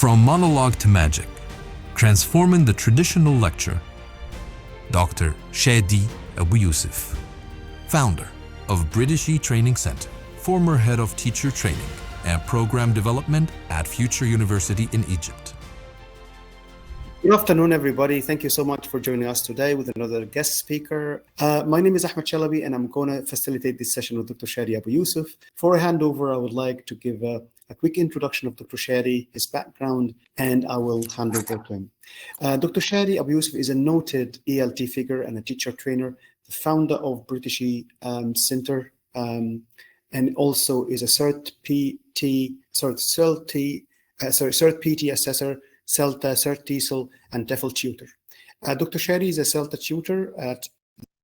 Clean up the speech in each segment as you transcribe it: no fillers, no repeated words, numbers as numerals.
From monologue to magic, transforming the traditional lecture. Dr. Shady Abuyusef, founder of British E-Training Center, former head of teacher training and program development at Future University in Egypt. Good afternoon, everybody. Thank you so much for joining us today with another guest speaker. My name is Ahmed Chalabi, and I'm going to facilitate this session with Dr. Shady Abuyusef. Before I hand over, I would like to give a quick introduction of Dr. Shady, his background, and I will hand over to him. Dr. Shady Abuyusef is a noted ELT figure and a teacher trainer, the founder of British Center, and also is a Cert PT assessor, CELTA, Cert TESOL, and TEFL tutor. Dr. Shady is a CELTA tutor at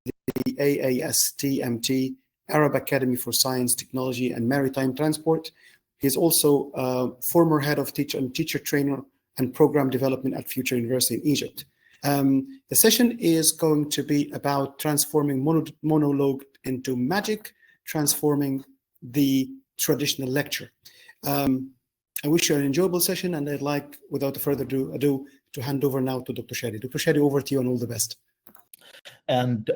the AASTMT, Arab Academy for Science, Technology, and Maritime Transport. He is also former head of teacher trainer and program development at Future University in Egypt. The session is going to be about transforming monologue into magic, transforming the traditional lecture. I wish you an enjoyable session, and I'd like, without further ado, to hand over now to Dr. Shady. Dr. Shady, over to you, and all the best. And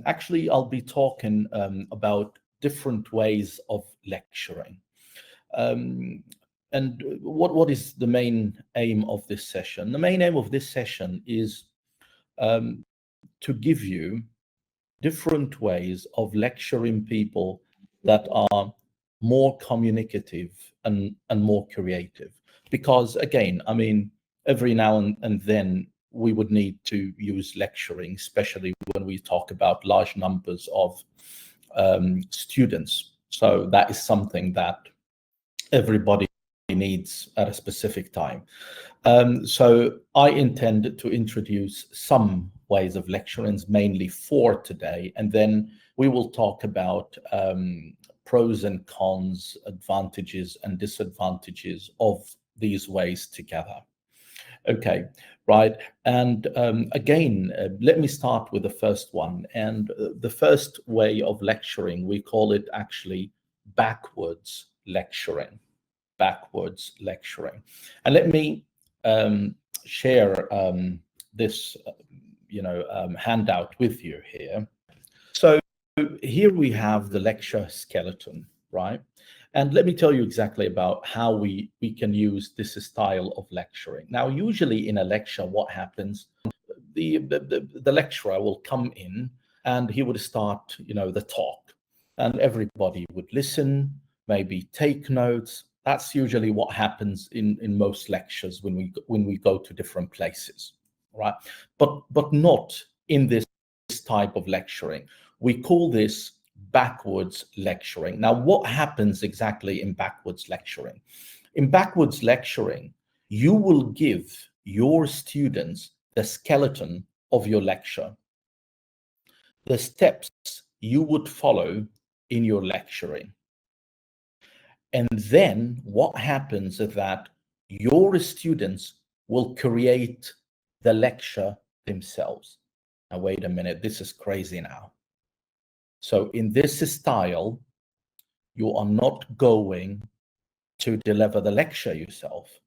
actually, I'll be talking about different ways of lecturing. And what is the main aim of this session? The main aim of this session is to give you different ways of lecturing people that are more communicative and more creative. Because again, I mean, every now and then we would need to use lecturing, especially when we talk about large numbers of students. So that is something that everybody needs at a specific time. So I intend to introduce some ways of lecturing, mainly for today, and then we will talk about pros and cons, advantages and disadvantages of these ways together. Okay, right. And again, let me start with the first one. And the first way of lecturing, we call it actually backwards lecturing. Backwards lecturing. And let me share this, handout with you here. So here we have the lecture skeleton, right? And let me tell you exactly about how we can use this style of lecturing. Now, usually in a lecture, what happens, the lecturer will come in and he would start, the talk, and everybody would listen, maybe take notes. That's usually what happens in most lectures when we go to different places, right? But not in this type of lecturing. We call this backwards lecturing. Now, what happens exactly in backwards lecturing? In backwards lecturing, you will give your students the skeleton of your lecture, the steps you would follow in your lecturing. And then what happens is that your students will create the lecture themselves. Now, wait a minute, this is crazy now. So in this style, you are not going to deliver the lecture yourself.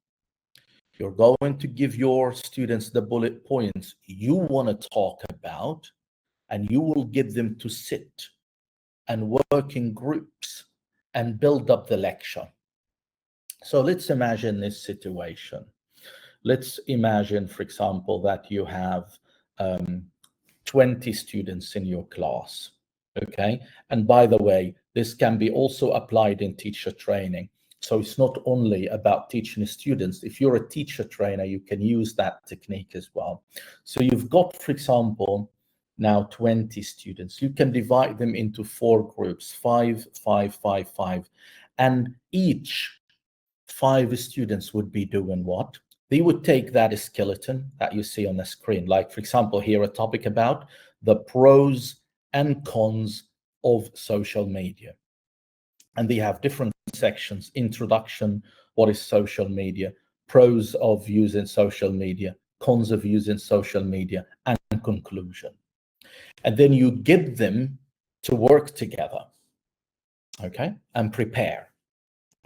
You're going to give your students the bullet points you want to talk about, and you will get them to sit and work in groups and build up the lecture. So let's imagine this situation. Let's imagine, for example, that you have 20 students in your class. Okay, and by the way, this can be also applied in teacher training. So it's not only about teaching students. If you're a teacher trainer, you can use that technique as well. So you've got, for example, now 20 students. You can divide them into 4 groups, 5, 5, 5, 5, and each 5 students would be doing what? They would take that skeleton that you see on the screen. Like, for example, here a topic about the pros and cons of social media. And they have different sections: introduction, what is social media, pros of using social media, cons of using social media, and conclusion. And then you get them to work together, okay, and prepare,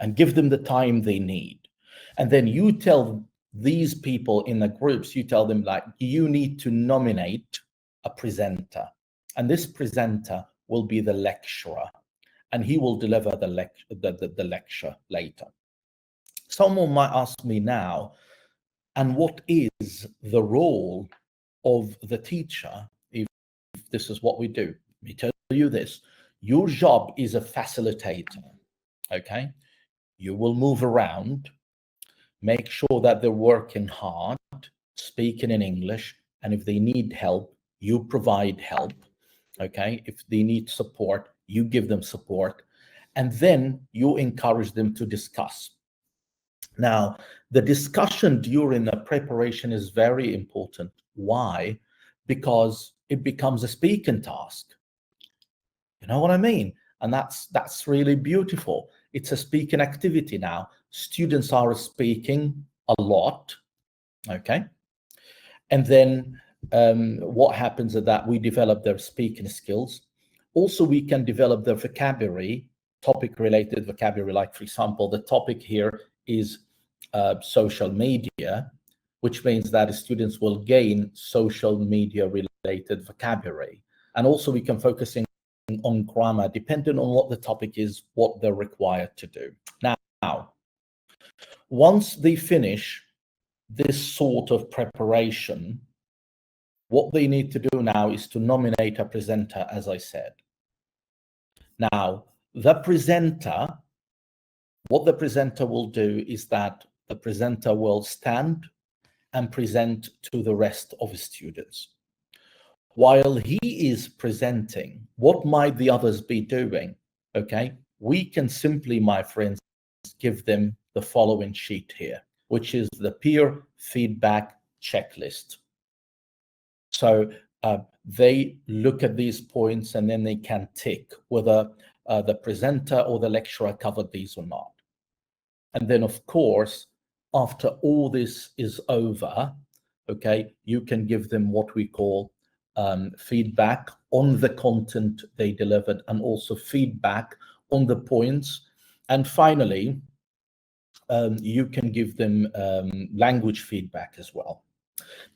and give them the time they need. And then you tell these people in the groups, you tell them like, you need to nominate a presenter, and this presenter will be the lecturer, and he will deliver the lecture later. Someone might ask me now, and what is the role of the teacher if this is what we do? Let me tell you this. Your job is a facilitator, okay? You will move around, make sure that they're working hard, speaking in English, and if they need help, you provide help, okay? If they need support, you give them support, and then you encourage them to discuss. Now, the discussion during the preparation is very important. Why? Because it becomes a speaking task. You know what I mean? And that's really beautiful. It's a speaking activity now. Students are speaking a lot, okay? And then what happens is that we develop their speaking skills. Also, we can develop their vocabulary, topic-related vocabulary. Like, for example, the topic here is social media, which means that students will gain social media-related vocabulary. And also, we can focus on grammar, depending on what the topic is, what they're required to do. Now, once they finish this sort of preparation, what they need to do now is to nominate a presenter, as I said. Now, what the presenter will do is that the presenter will stand and present to the rest of the students. While he is presenting, what might the others be doing? Okay, we can simply, my friends, give them the following sheet here, which is the peer feedback checklist. So they look at these points and then they can tick whether the presenter or the lecturer covered these or not. And then, of course, after all this is over, okay, you can give them what we call feedback on the content they delivered, and also feedback on the points. And finally, you can give them language feedback as well.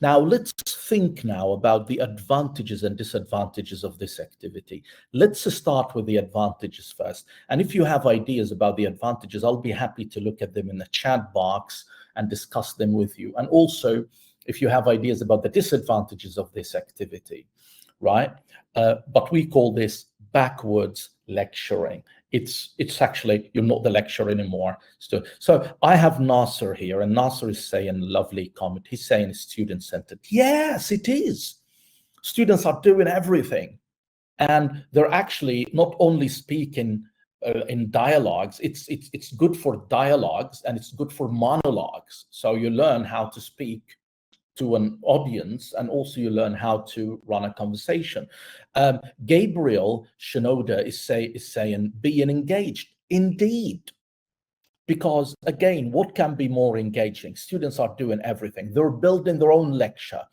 Now, let's think now about the advantages and disadvantages of this activity. Let's start with the advantages first. And if you have ideas about the advantages, I'll be happy to look at them in the chat box and discuss them with you. And also, if you have ideas about the disadvantages of this activity, right? But we call this backwards lecturing. It's actually, you're not the lecturer anymore. So I have Nasser here, and Nasser is saying, lovely comment. He's saying student-centered. Yes, it is. Students are doing everything. And they're actually not only speaking in dialogues, it's good for dialogues and it's good for monologues. So you learn how to speak to an audience, and also you learn how to run a conversation. Gabriel Shinoda is saying being engaged. Indeed. Because again, what can be more engaging? Students are doing everything. They're building their own lecture.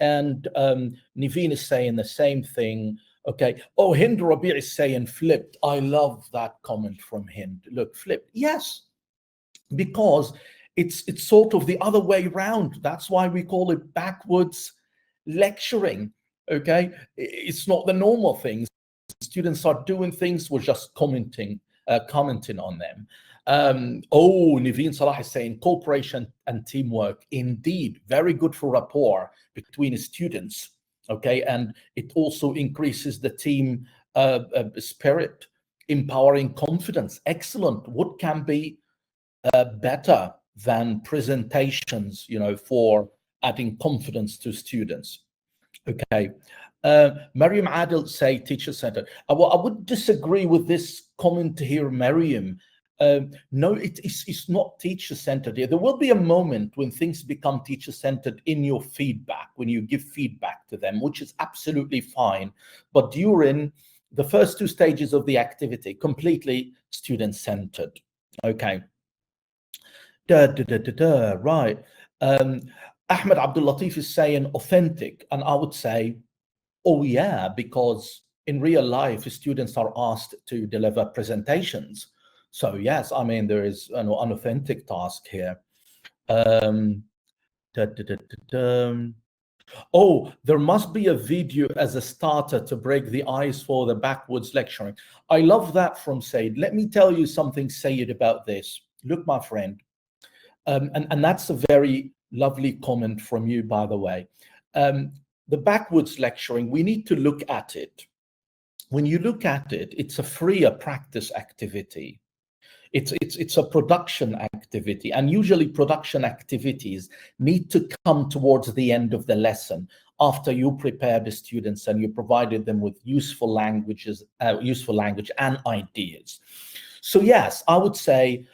And Niveen is saying the same thing. Okay. Oh, Hind Rabi is saying flipped. I love that comment from Hind. Look, flipped. Yes. Because it's sort of the other way around. That's why we call it backwards lecturing. Okay, it's not the normal things. Students are doing things, we're just commenting on them. Oh, Niveen Salah is saying cooperation and teamwork. Indeed, very good for rapport between students. Okay, and it also increases the team spirit, empowering confidence. Excellent. What can be better than presentations, for adding confidence to students? Okay. Mariam Adil say teacher-centered. I would disagree with this comment here, Mariam. No, it's not teacher-centered here. There will be a moment when things become teacher-centered in your feedback, when you give feedback to them, which is absolutely fine. But during the first two stages of the activity, completely student-centered. Okay. Right. Ahmed Abdul Latif is saying authentic, and I would say, oh yeah, because in real life, students are asked to deliver presentations. So yes, I mean, there is an authentic task here. Oh, there must be a video as a starter to break the ice for the backwards lecturing. I love that from Said. Let me tell you something, Said, about this. Look, my friend, and that's a very lovely comment from you, by the way. The backwards lecturing, we need to look at it. When you look at it, it's a freer practice activity. It's a production activity, and usually production activities need to come towards the end of the lesson after you prepare the students and you provided them with useful language and ideas. So yes, I would say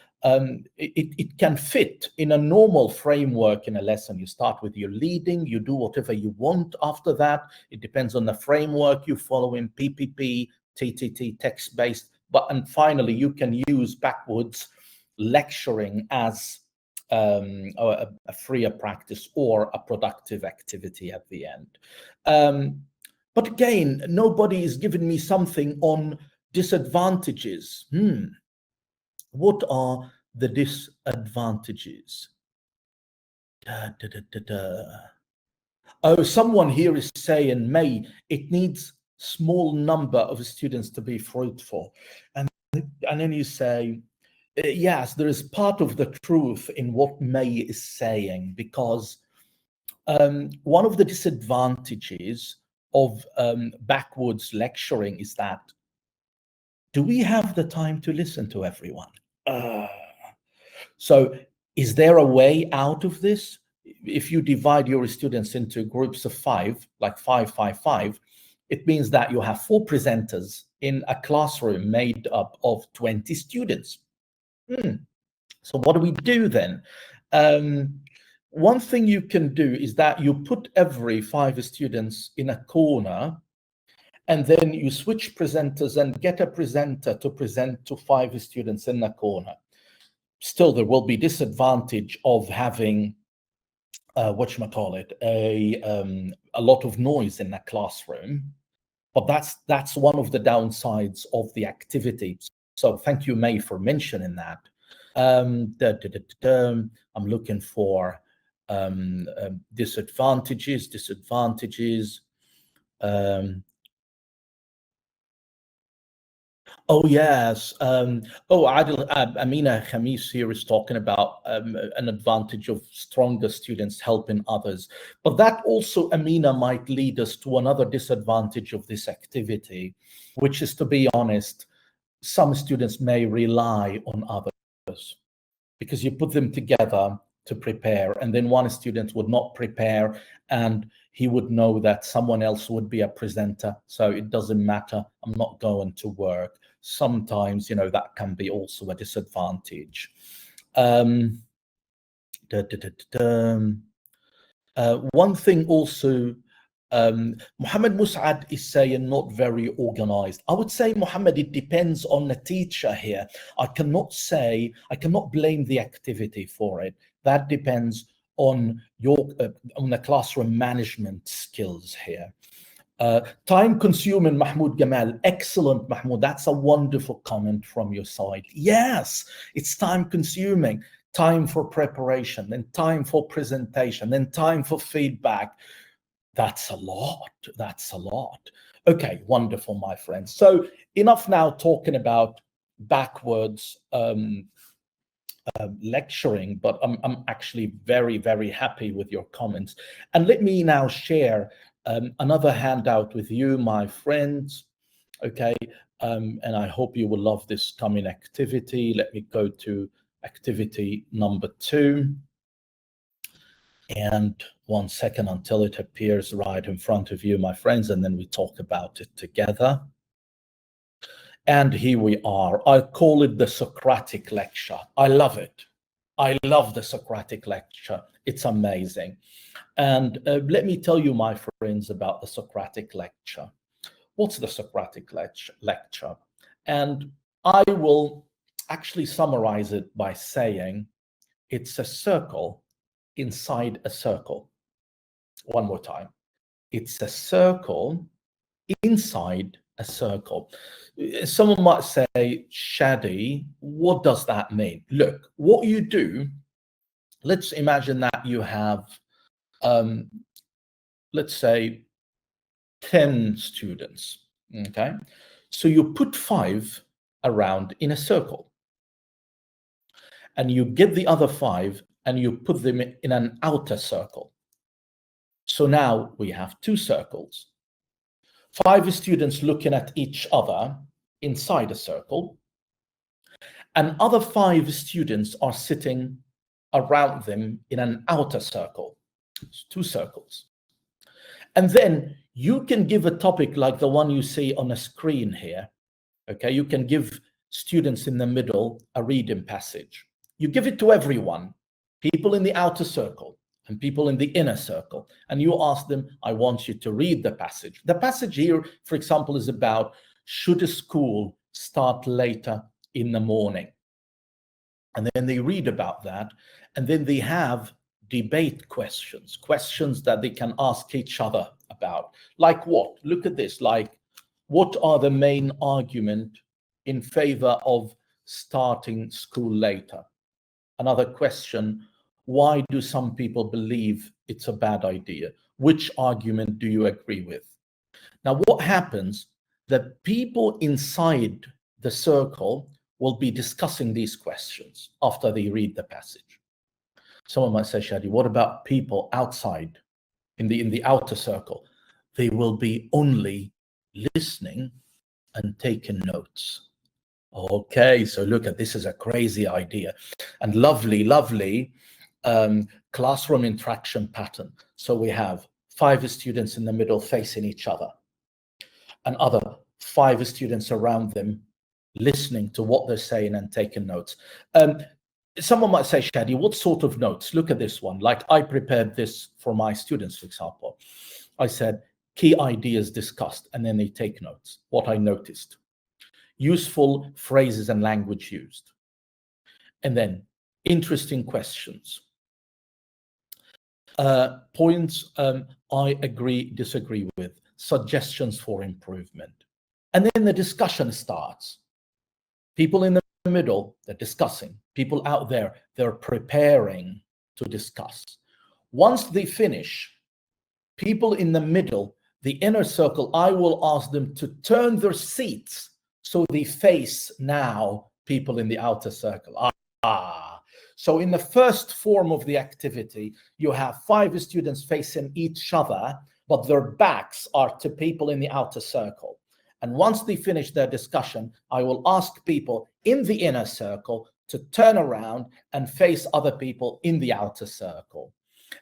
it can fit in a normal framework in a lesson. You start with your leading, you do whatever you want after that. It depends on the framework you follow in PPP, TTT, text-based. And finally, you can use backwards lecturing as a freer practice or a productive activity at the end. But again, nobody is giving me something on disadvantages. What are the disadvantages? Oh, someone here is saying, May, it needs small number of students to be fruitful. And then you say, yes, there is part of the truth in what May is saying, because one of the disadvantages of backwards lecturing is that, do we have the time to listen to everyone? So is there a way out of this? If you divide your students into groups of 5, like 5, 5, 5, it means that you have 4 presenters in a classroom made up of 20 students. So what do we do then? One thing you can do is that you put every 5 students in a corner, and then you switch presenters and get a presenter to present to 5 students in the corner. Still, there will be disadvantage of having a lot of noise in the classroom, but that's one of the downsides of the activity. So thank you, May, for mentioning that. I'm looking for disadvantages. Oh yes. Amina Khamis here is talking about an advantage of stronger students helping others. But that also, Amina, might lead us to another disadvantage of this activity, which is, to be honest, some students may rely on others because you put them together to prepare, and then one student would not prepare and he would know that someone else would be a presenter, so it doesn't matter, I'm not going to work. Sometimes, that can be also a disadvantage. One thing also, Muhammad Mus'ad is saying not very organized. I would say, Muhammad, it depends on the teacher here. I cannot blame the activity for it. That depends on on the classroom management skills here. Time consuming, Mahmoud Gamal. Excellent, Mahmoud. That's a wonderful comment from your side. Yes, it's time consuming. Time for preparation, then time for presentation, then time for feedback. That's a lot. Okay, wonderful, my friends. So enough now talking about backwards lecturing, but I'm actually very, very happy with your comments. And let me now share another handout with you, my friends. Okay, and I hope you will love this coming activity. Let me go to activity number 2. And 1 second until it appears right in front of you, my friends, and then we talk about it together. And here we are. I call it the Socratic lecture. I love it. I love the Socratic lecture. It's amazing. And let me tell you, my friends, about the Socratic lecture. What's the Socratic lecture? And I will actually summarize it by saying it's a circle inside a circle. One more time. It's a circle inside a circle. Someone might say, Shady, what does that mean? Look, what you do, let's imagine that you have let's say 10 students, okay? So you put 5 around in a circle, and you get the other 5 and you put them in an outer circle. So now we have 2 circles. 5 students looking at each other inside a circle, and other 5 students are sitting around them in an outer circle. It's 2 circles. And then you can give a topic like the one you see on the screen here. Okay, you can give students in the middle a reading passage. You give it to everyone, people in the outer circle and people in the inner circle, and you ask them, I want you to read the passage. The passage here, for example, is about, should a school start later in the morning? And then they read about that, and then they have debate questions that they can ask each other about. Like what? Look at this. Like, what are the main argument in favor of starting school later? Another question, why do some people believe it's a bad idea? Which argument do you agree with? Now, what happens? The people inside the circle will be discussing these questions after they read the passage. Someone might say, Shady, what about people outside in the outer circle? They will be only listening and taking notes. Okay, so look at this is a crazy idea and lovely classroom interaction pattern. So we have 5 students in the middle facing each other, and other 5 students around them listening to what they're saying and taking notes. Someone might say, Shady, what sort of notes? Look at this one. Like, I prepared this for my students, for example. I said, key ideas discussed, and then they take notes, what I noticed. Useful phrases and language used. And then interesting questions. Points I agree, disagree with. Suggestions for improvement. And then the discussion starts. People in the middle, they're discussing. People out there, they're preparing to discuss. Once they finish, people in the middle, the inner circle, I will ask them to turn their seats so they face now people in the outer circle. So in the first form of the activity, you have 5 students facing each other, but their backs are to people in the outer circle. And once they finish their discussion, I will ask people in the inner circle to turn around and face other people in the outer circle.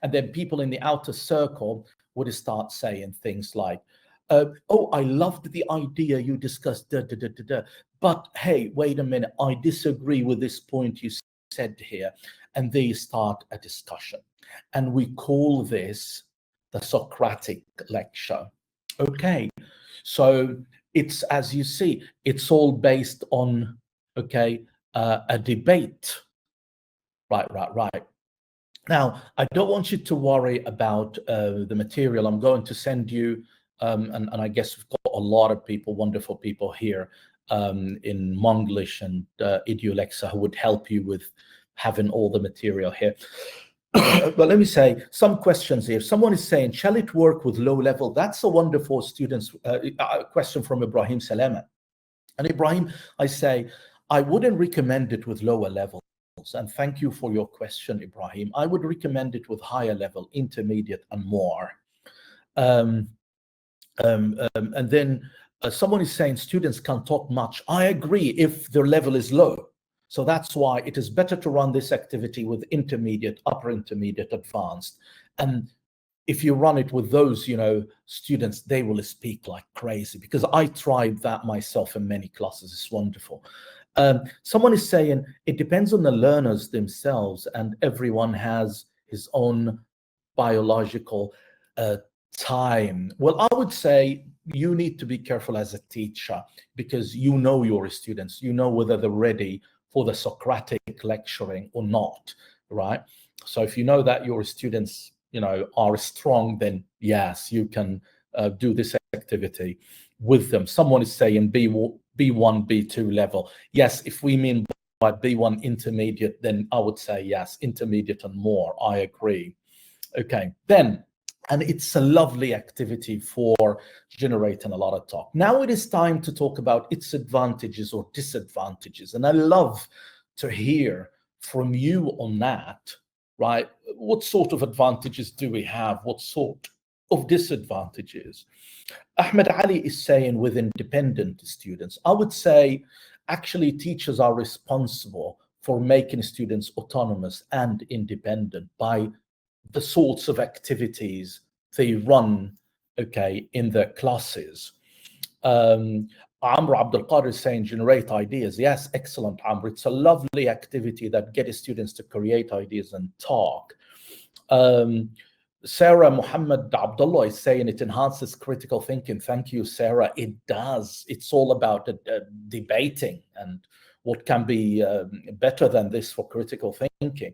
And then people in the outer circle would start saying things like, oh, I loved the idea you discussed, but hey, wait a minute, I disagree with this point you said here. And they start a discussion. And we call this the Socratic lecture. Okay, so it's, as you see, it's all based on, a debate. Right. Now, I don't want you to worry about the material I'm going to send you. And I guess we've got a lot of people, wonderful people here in Monglish and Edulixa who would help you with having all the material here. But let me say some questions here. Someone is saying, shall it work with low level? That's a wonderful student's question from Ibrahim Salama. And Ibrahim, I say, I wouldn't recommend it with lower levels. And thank you for your question, Ibrahim. I would recommend it with higher level, intermediate, and more. And then someone is saying students can't talk much. I agree if their level is low. So that's why it is better to run this activity with intermediate, upper intermediate, advanced. And if you run it with those, students, they will speak like crazy, because I tried that myself in many classes. It's wonderful. Someone is saying it depends on the learners themselves, and everyone has his own biological time. Well, I would say you need to be careful as a teacher, because you know your students, you know whether they're ready for the Socratic lecturing or not, right? So if you know that your students, are strong, then yes, you can do this activity with them. Someone is saying B1, B2 level. Yes, if we mean by B1 intermediate, then I would say yes, intermediate and more. I agree. Okay, then, and it's a lovely activity for generating a lot of talk. Now it is time to talk about its advantages or disadvantages. And I love to hear from you on that, right? What sort of advantages do we have? What sort of disadvantages? Ahmed Ali is saying with independent students, I would say actually teachers are responsible for making students autonomous and independent by the sorts of activities they run, okay, in their classes. Amr Abdul Qadir is saying generate ideas. Yes, excellent, Amr. It's a lovely activity that gets students to create ideas and talk. Sarah Muhammad Abdullah is saying it enhances critical thinking. Thank you, Sarah. It does. It's all about debating and what can be better than this for critical thinking.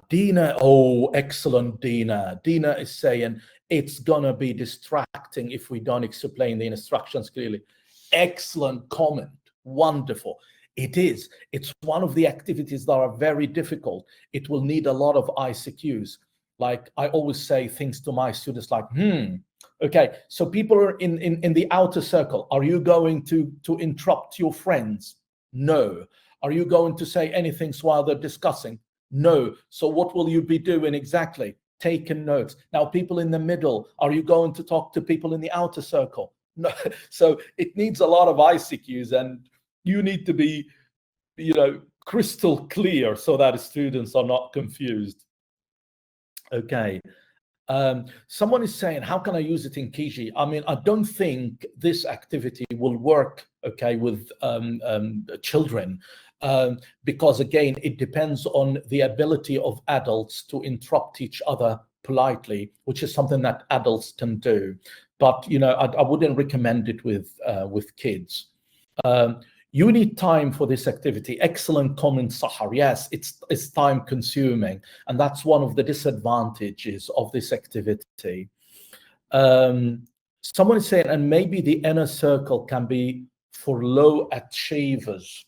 Dina, oh, excellent, Dina. Dina is saying it's gonna be distracting if we don't explain the instructions clearly. Excellent comment, wonderful. It is. It's one of the activities that are very difficult. It will need a lot of ICQs. Like I always say things to my students like, okay, so people are in the outer circle. Are you going to interrupt your friends? No. Are you going to say anything while they're discussing? No. So what will you be doing exactly? Taking notes. Now, people in the middle, are you going to talk to people in the outer circle? No. So it needs a lot of ICQs, and you need to be, crystal clear so that students are not confused. Okay. Someone is saying, how can I use it in Kiji? I mean, I don't think this activity will work, okay, with children, because again, it depends on the ability of adults to interrupt each other politely, which is something that adults can do. But, I wouldn't recommend it with kids. You need time for this activity. Excellent comment, Sahar. Yes, it's time consuming, and that's one of the disadvantages of this activity. Someone is saying, and maybe the inner circle can be for low achievers.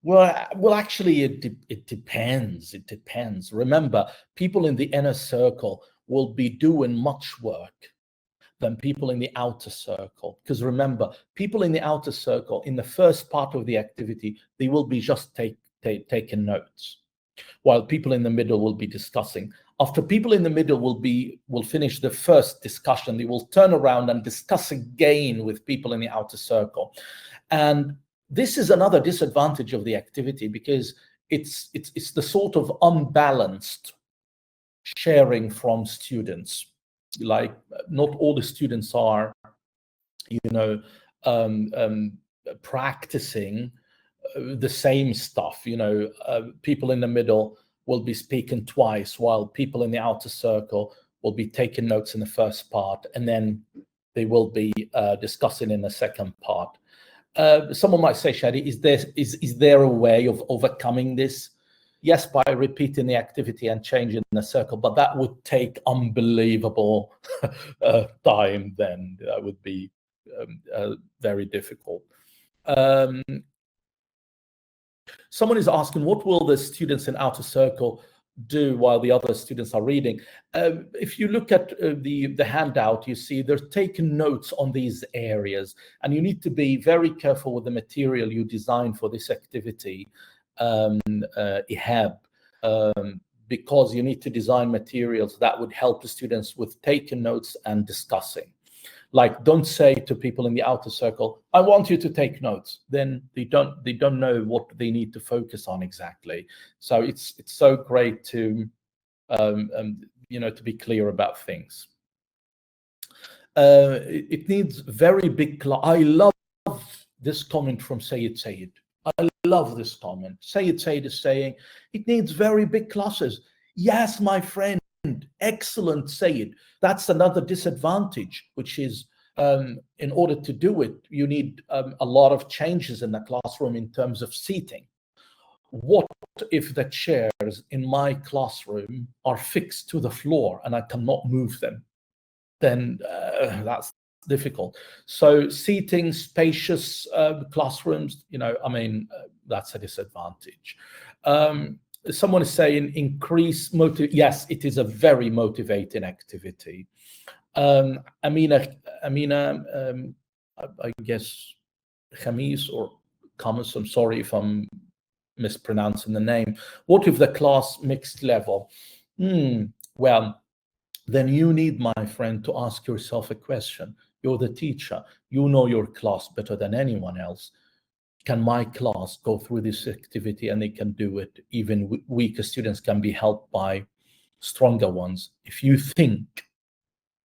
Well, actually, it depends. It depends. Remember, people in the inner circle will be doing much work than people in the outer circle. Because remember, people in the outer circle, in the first part of the activity, they will be just taking notes, while people in the middle will be discussing. After people in the middle will finish the first discussion, they will turn around and discuss again with people in the outer circle. And this is another disadvantage of the activity, because it's the sort of unbalanced sharing from students. Like not all the students are, practicing the same stuff. People in the middle will be speaking twice, while people in the outer circle will be taking notes in the first part, and then they will be discussing in the second part. Someone might say, Shady, is there a way of overcoming this? Yes, by repeating the activity and changing the circle, but that would take unbelievable time. Then that would be very difficult. Someone is asking, what will the students in outer circle do while the other students are reading? If you look at the handout, you see they're taking notes on these areas, and you need to be very careful with the material you design for this activity. IHAB, because you need to design materials that would help the students with taking notes and discussing. Like, don't say to people in the outer circle, I want you to take notes. Then they don't know what they need to focus on exactly. So it's so great to to be clear about things. It needs very big I love this comment from Sayyid. I love this comment. Sayyid is saying, it needs very big classes. Yes, my friend, excellent, Sayyid. That's another disadvantage, which is in order to do it, you need a lot of changes in the classroom in terms of seating. What if the chairs in my classroom are fixed to the floor and I cannot move them? Then that's difficult. So seating, spacious classrooms, that's a disadvantage. someone is saying increase motive. Yes, it is a very motivating activity. Amina, I guess Khamis or Kamis, I'm sorry if I'm mispronouncing the name. What if the class mixed level? Well, then you need, my friend, to ask yourself a question. You're the teacher. You know your class better than anyone else. Can my class go through this activity and they can do it? Even weaker students can be helped by stronger ones. If you think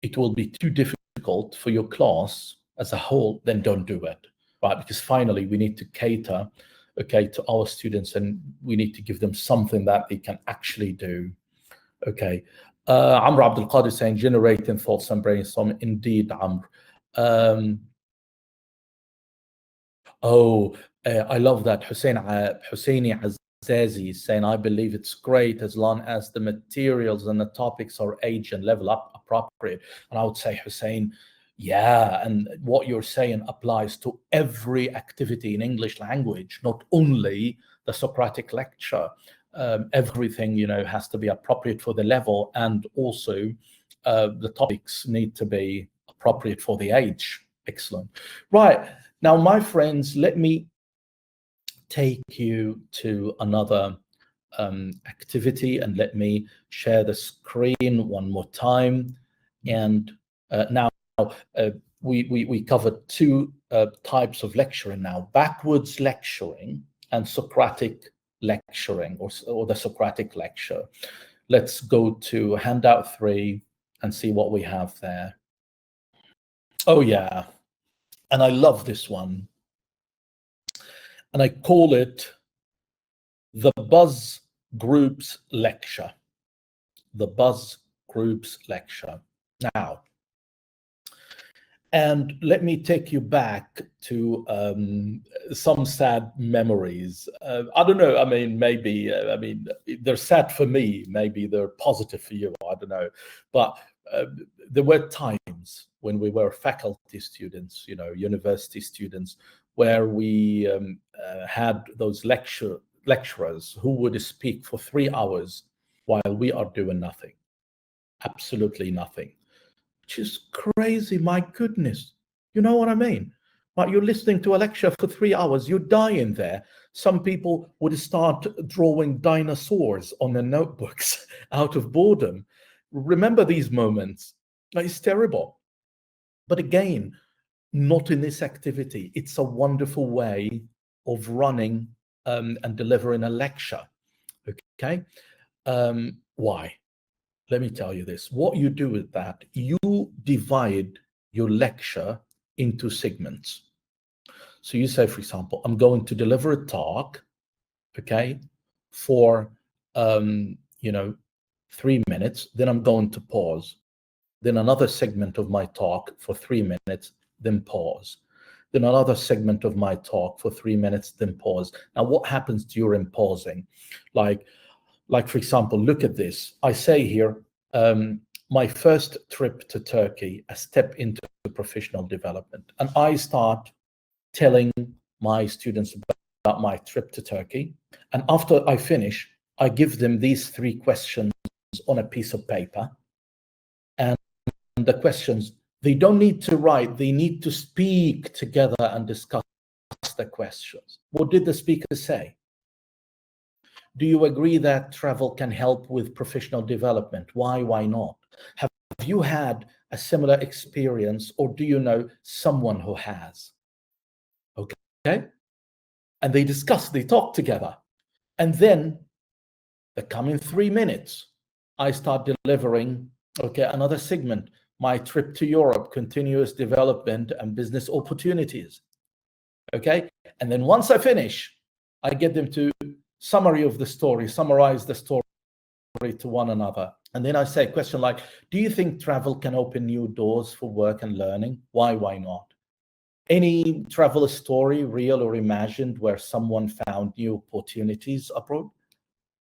it will be too difficult for your class as a whole, then don't do it, right? Because finally we need to cater, okay, to our students, and we need to give them something that they can actually do. Okay. Amr Abdul Qadir saying generating thoughts and brainstorming. Indeed, Amr. I love that. Husseini Azazi is saying, I believe it's great as long as the materials and the topics are age and level up appropriate. And I would say, Hussein, yeah, and what you're saying applies to every activity in English language, not only the Socratic lecture. Everything, has to be appropriate for the level, and also the topics need to be appropriate for the age. Excellent. Right. Now, my friends, let me take you to another activity, and let me share the screen one more time. And now we covered two types of lecturing now: backwards lecturing and Socratic lecturing, or the Socratic lecture. Let's go to handout 3 and see what we have there. Oh yeah, and I love this one, and I call it the Buzz Groups Lecture. The Buzz Groups Lecture. Now, and let me take you back to some sad memories. I don't know, maybe, they're sad for me, maybe they're positive for you, I don't know. But there were times when we were faculty students, university students, where we had those lecturers who would speak for 3 hours while we are doing nothing, absolutely nothing. Which is crazy, my goodness. You know what I mean? Like, you're listening to a lecture for 3 hours, you're dying there. Some people would start drawing dinosaurs on their notebooks out of boredom. Remember these moments. It's terrible. But again, not in this activity. It's a wonderful way of running and delivering a lecture. Okay? Why? Let me tell you this. What you do with that, you divide your lecture into segments. So you say, for example, I'm going to deliver a talk, okay, for 3 minutes, then I'm going to pause. Then another segment of my talk for 3 minutes, then pause. Then another segment of my talk for 3 minutes, then pause. Now, what happens during pausing? Like, for example, look at this. I say here, my first trip to Turkey, a step into professional development. And I start telling my students about my trip to Turkey. And after I finish, I give them these 3 questions on a piece of paper. And the questions, they don't need to write, they need to speak together and discuss the questions. What did the speaker say? Do you agree that travel can help with professional development? Why not? Have you had a similar experience, or do you know someone who has? Okay. And they discuss, they talk together. And then the coming 3 minutes, I start delivering, another segment, my trip to Europe, continuous development and business opportunities. Okay. And then once I finish, I get them to summary of the story, summarize the story to one another. And then I say a question like, do you think travel can open new doors for work and learning? Why not? Any travel story, real or imagined, where someone found new opportunities abroad?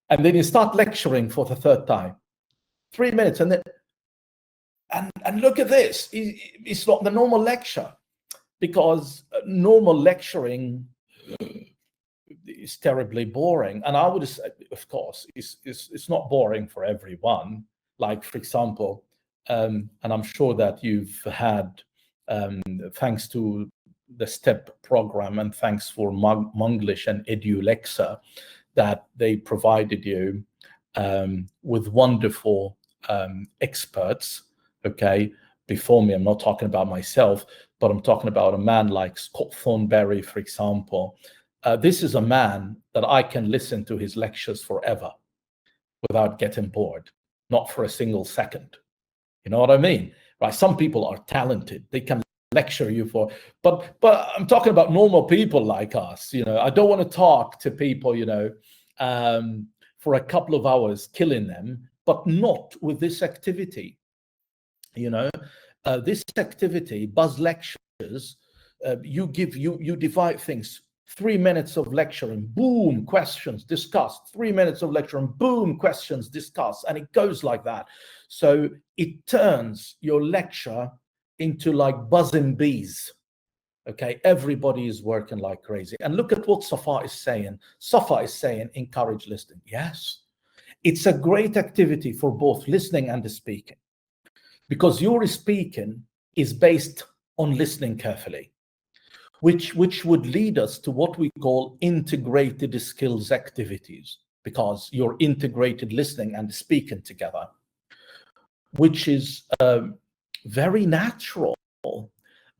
And then you start lecturing for the 3rd time. 3 minutes, and then and look at this. It's not the normal lecture, because normal lecturing, is terribly boring. And I would say, of course, it's not boring for everyone. Like, for example, and I'm sure that you've had, thanks to the STEP program and thanks for Monglish and Edulixa, that they provided you with wonderful experts, okay, before me. I'm not talking about myself, but I'm talking about a man like Scott Thornberry, for example. This is a man that I can listen to his lectures forever without getting bored, not for a single second. You know what I mean? Right? Some people are talented. They can lecture you for, but I'm talking about normal people like us. You know, I don't want to talk to people, you know, for a couple of hours, killing them, but not with this activity. You know, this activity, Buzz Lectures, you divide things. 3 minutes of lecturing, boom, questions discussed. 3 minutes of lecturing, boom, questions discussed. And it goes like that. So it turns your lecture into like buzzing bees. Okay, everybody is working like crazy. And look at what Safa is saying. Safa is saying, encourage listening. Yes, it's a great activity for both listening and the speaking, because your speaking is based on listening carefully, which would lead us to what we call integrated skills activities, because you're integrated listening and speaking together, which is very natural.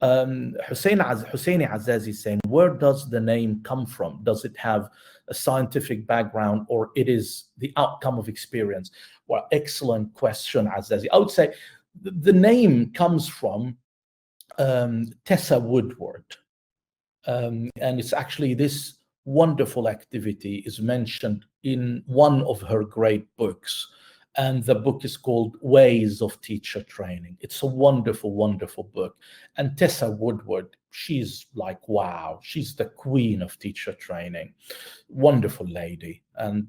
Husseini Azazi is saying, where does the name come from? Does it have a scientific background, or it is the outcome of experience? Well, excellent question, Azazi. I would say the name comes from Tessa Woodward. And it's actually, this wonderful activity is mentioned in one of her great books. And the book is called Ways of Teacher Training. It's a wonderful, wonderful book. And Tessa Woodward, she's like, wow, she's the queen of teacher training. Wonderful lady, and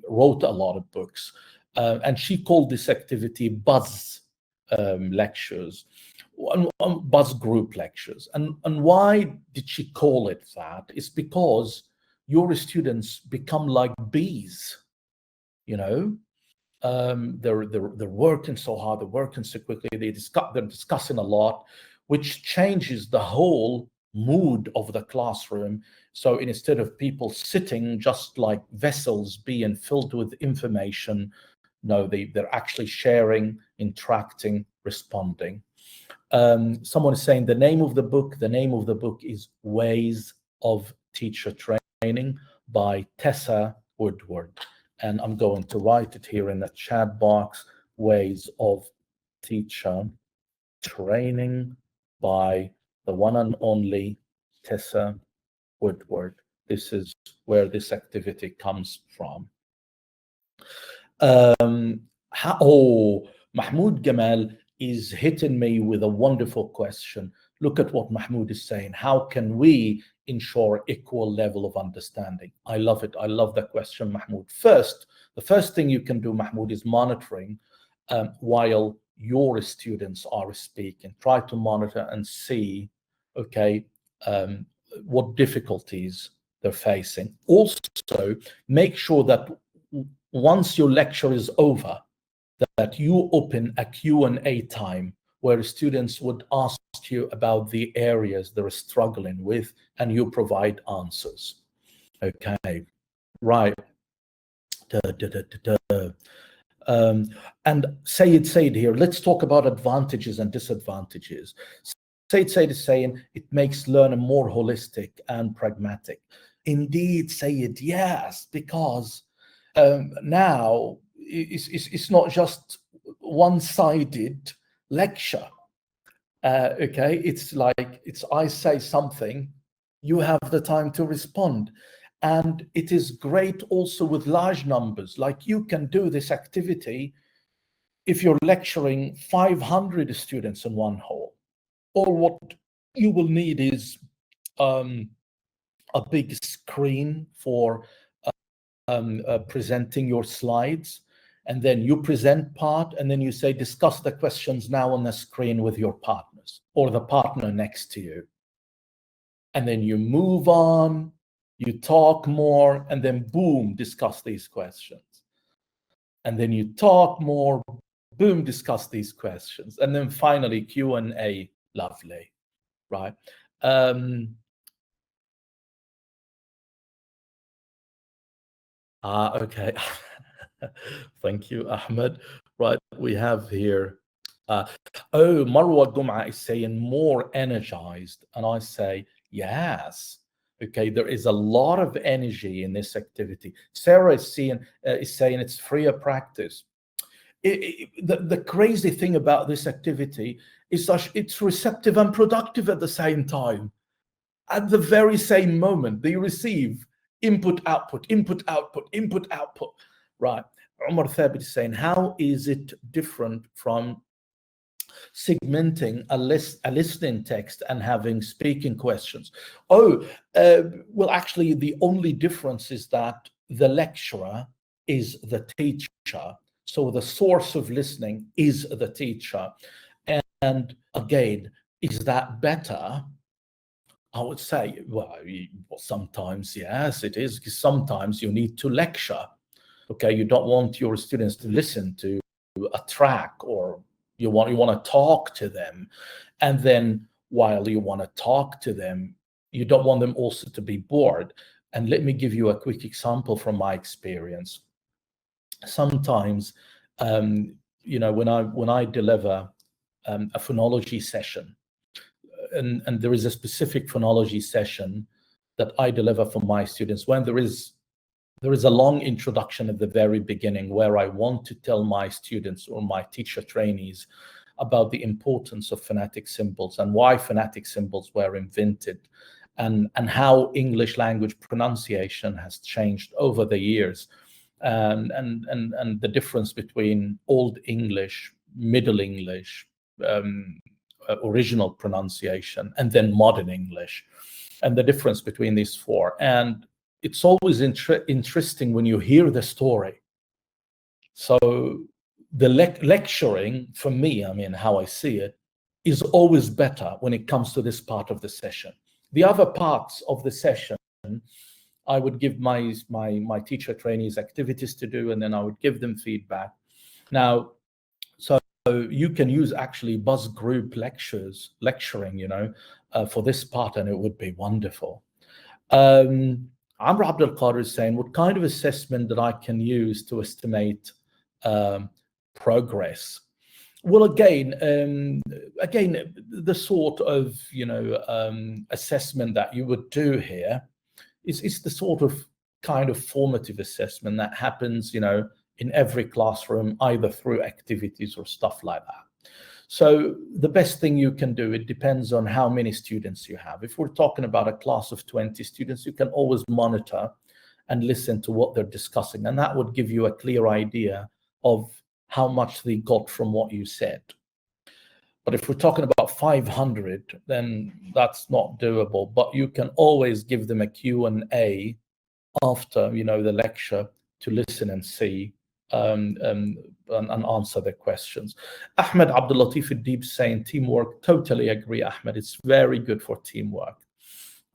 wrote a lot of books. And she called this activity Buzz Lectures, Buzz Group Lectures. And why did she call it that? It's because your students become like bees, you know? They're working so hard, they're working so quickly, they're discussing a lot, which changes the whole mood of the classroom. So instead of people sitting just like vessels being filled with information, no, they're actually sharing, interacting, responding. Someone is saying the name of the book is Ways of Teacher Training by Tessa Woodward. And I'm going to write it here in the chat box, Ways of Teacher Training by the one and only Tessa Woodward. This is where this activity comes from. Mahmoud Gamal is hitting me with a wonderful question. Look at what Mahmoud is saying. How can we ensure equal level of understanding? I love it. I love the question, Mahmoud. The first thing you can do, Mahmoud, is monitoring while your students are speaking. Try to monitor and see, okay, what difficulties they're facing. Also, make sure that once your lecture is over, that you open a Q&A time where students would ask you about the areas they're struggling with, and you provide answers. Okay, right. And Said here, let's talk about advantages and disadvantages. Said is saying it makes learning more holistic and pragmatic. Indeed, Said, yes, because now it's not just one-sided lecture. Okay, it's like, I say something, you have the time to respond. And it is great also with large numbers. Like, you can do this activity if you're lecturing 500 students in one hall. Or what you will need is a big screen for presenting your slides. And then you present part, and then you say, discuss the questions now on the screen with your partners or the partner next to you. And then you move on, you talk more, and then boom, discuss these questions. And then you talk more, boom, discuss these questions. And then finally, Q&A, lovely, right? Okay. Thank you, Ahmed. Right, we have here, Marwa Gum'a is saying more energized. And I say, yes. Okay, there is a lot of energy in this activity. Sarah is saying it's freer practice. The crazy thing about this activity is that it's receptive and productive at the same time. At the very same moment, they receive input, output, input, output, input, output. Right. Umar Thabit is saying, how is it different from segmenting a listening text and having speaking questions? Well, actually, the only difference is that the lecturer is the teacher. So the source of listening is the teacher. And again, is that better? I would say, well, sometimes, yes, it is, because sometimes you need to lecture. Okay, you don't want your students to listen to a track, or you want to talk to them. And then while you want to talk to them, you don't want them also to be bored. And let me give you a quick example from my experience. Sometimes, you know, when I deliver a phonology session, and there is a specific phonology session that I deliver for my students, when there is a long introduction at the very beginning, where I want to tell my students or my teacher trainees about the importance of phonetic symbols and why phonetic symbols were invented, and how English language pronunciation has changed over the years, and the difference between Old English, Middle English, original pronunciation, and then modern English, and the difference between these four. And it's always interesting when you hear the story. So the lecturing, for me, I mean, how I see it, is always better when it comes to this part of the session. The other parts of the session, I would give my teacher trainees activities to do, and then I would give them feedback. Now, so you can use actually buzz group lecturing, you know, for this part, and it would be wonderful. Amr Abdul Qadir is saying, what kind of assessment that I can use to estimate progress? Well, again, the sort of, you know, assessment that you would do here is the sort of kind of formative assessment that happens, you know, in every classroom, either through activities or stuff like that. So the best thing you can do, it depends on how many students you have. If we're talking about a class of 20 students, you can always monitor and listen to what they're discussing, and that would give you a clear idea of how much they got from what you said. But if we're talking about 500, then that's not doable. But you can always give them a Q&A after, you know, the lecture, to listen and see and answer the questions. Ahmed Abdul Latif Deep saying teamwork. Totally agree, Ahmed. It's very good for teamwork.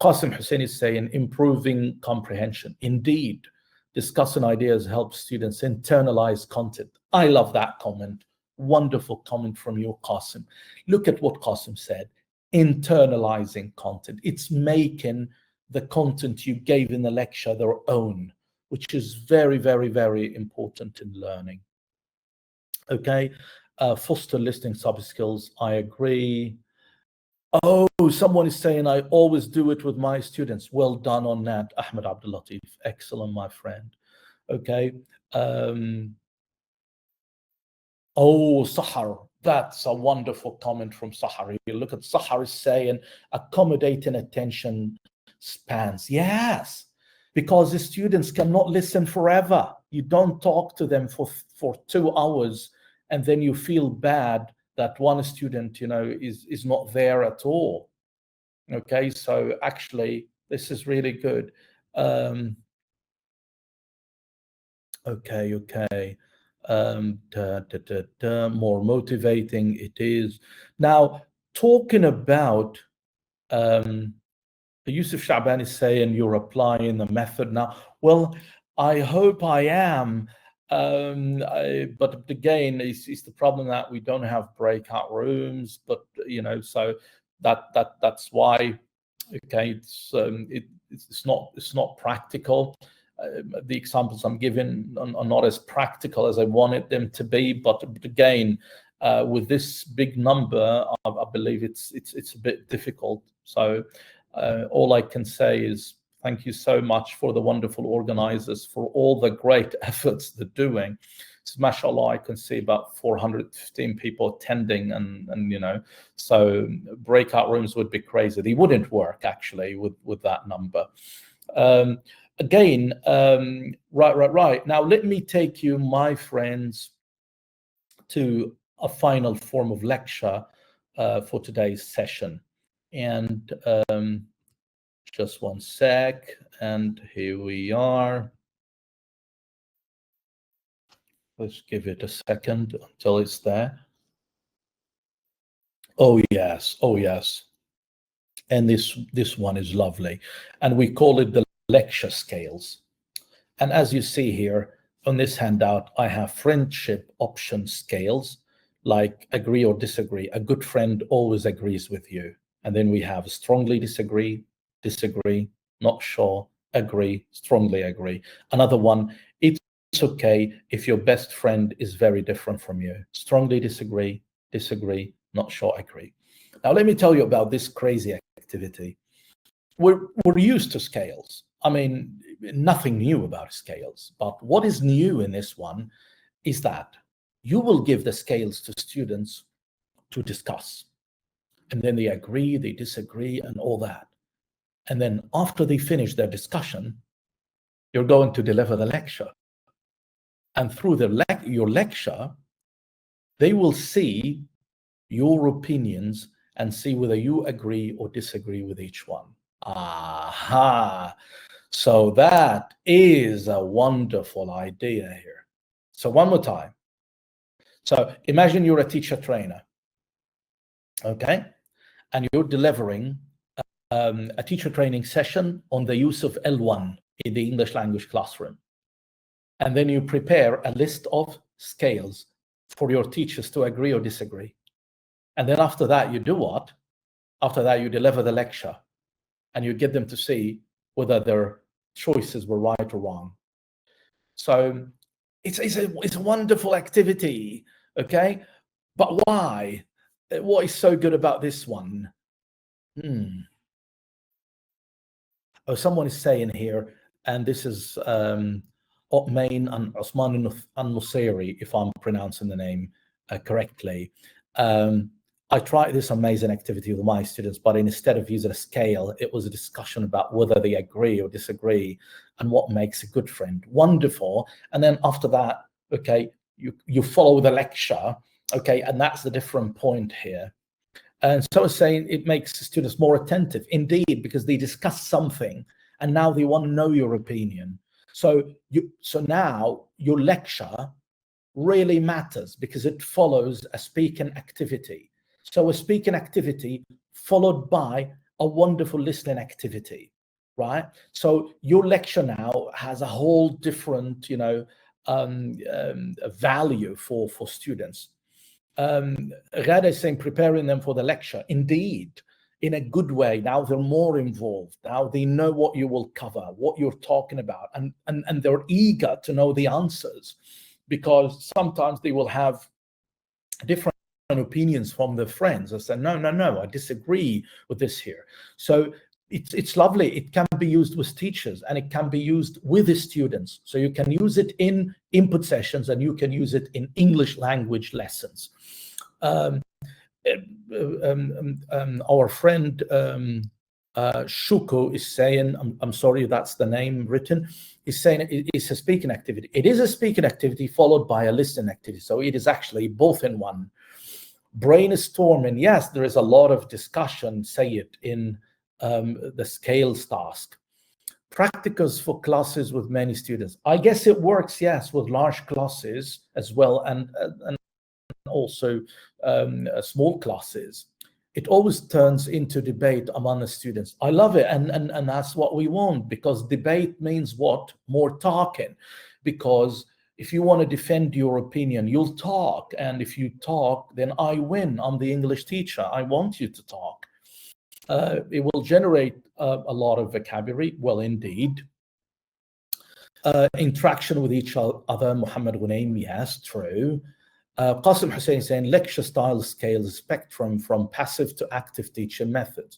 Qasim Hussein is saying improving comprehension. Indeed, discussing ideas helps students internalize content. I love that comment. Wonderful comment from you, Qasim. Look at what Qasim said. Internalizing content. It's making the content you gave in the lecture their own, which is very, very, very important in learning. Okay, foster listening sub-skills, I agree. Oh, someone is saying, I always do it with my students. Well done on that, Ahmed Abdul Latif. Excellent, my friend. Okay. Oh, Sahar, that's a wonderful comment from Sahar. You look at Sahar is saying, accommodating attention spans. Yes, because the students cannot listen forever. You don't talk to them for 2 hours, and then you feel bad that one student, you know, is not there at all. Okay, so actually, this is really good. Okay. More motivating it is. Now, talking about Yusuf Shaban is saying you're applying the method now. Well, I hope I am. But again, it's the problem that we don't have breakout rooms. But so that's why. Okay, it's not practical. The examples I'm giving are not as practical as I wanted them to be. But again, with this big number, I believe it's a bit difficult. So all I can say is thank you so much for the wonderful organizers for all the great efforts they're doing. So, mashallah, I can see about 415 people attending, and so breakout rooms would be crazy. They wouldn't work actually with that number. Again, right. Now let me take you, my friends, to a final form of lecture for today's session. And just one sec, and here we are. Let's give it a second until it's there. Oh yes. And this one is lovely, and we call it the lecture scales. And as you see here on this handout, I have friendship option scales, like agree or disagree. A good friend always agrees with you. And then we have strongly disagree, not sure, agree, strongly agree. Another one, it's okay if your best friend is very different from you. Strongly disagree, not sure, agree. Now let me tell you about this crazy activity. We're used to scales. I mean, nothing new about scales. But what is new in this one is that you will give the scales to students to discuss. And then they agree, they disagree, and all that. And then after they finish their discussion, you're going to deliver the lecture. And through your lecture, they will see your opinions and see whether you agree or disagree with each one. Aha! So that is a wonderful idea here. So one more time. So imagine you're a teacher trainer, okay? And you're delivering a teacher training session on the use of L1 in the English language classroom. And then you prepare a list of scales for your teachers to agree or disagree. And then after that, you do what? After that, you deliver the lecture and you get them to see whether their choices were right or wrong. So it's a wonderful activity, okay? But why? What is so good about this one? Oh, someone is saying here, and this is Otmain and Osman al-Nusayri, if I'm pronouncing the name correctly. I tried this amazing activity with my students, but instead of using a scale, it was a discussion about whether they agree or disagree and what makes a good friend. Wonderful. And then after that, okay, you follow the lecture, okay, and that's the different point here. And so I was saying it makes students more attentive, indeed, because they discuss something and now they want to know your opinion. So now your lecture really matters because it follows a speaking activity. So a speaking activity followed by a wonderful listening activity, right? So your lecture now has a whole different, value for students. Ghada is saying preparing them for the lecture. Indeed, in a good way. Now they're more involved. Now they know what you will cover, what you're talking about, and they're eager to know the answers, because sometimes they will have different opinions from their friends. I say, no, I disagree with this here. So it's lovely. It can be used with teachers and it can be used with the students. So you can use it in input sessions and you can use it in English language lessons. Our friend Shuko is saying, I'm sorry, that's the name written, is saying it's a speaking activity. It is a speaking activity followed by a listening activity. So it is actually both in one. Brainstorming, yes, there is a lot of discussion, say it, in the scales task. Practicals for classes with many students. I guess it works, yes, with large classes as well, and also small classes. it always turns into debate among the students. I love it, and that's what we want, because debate means what? More talking. Because if you want to defend your opinion, you'll talk, and if you talk, then I win. I'm the English teacher. I want you to talk. It will generate a lot of vocabulary. Well, indeed. Interaction with each other. Muhammad Ghunaim, yes, true. Qasim Hussein saying lecture style scale spectrum from passive to active teaching method.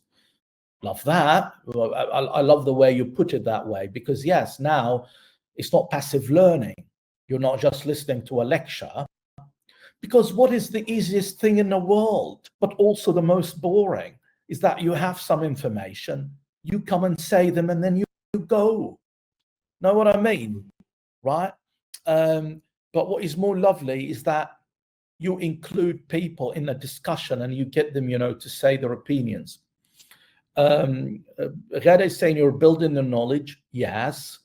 Love that. I love the way you put it that way, because yes, now it's not passive learning. You're not just listening to a lecture, because what is the easiest thing in the world, but also the most boring, is that you have some information, you come and say them, and then you go. Know what I mean, right? But what is more lovely is that you include people in a discussion and you get them, to say their opinions. Ghada is saying you're building the knowledge. Yes.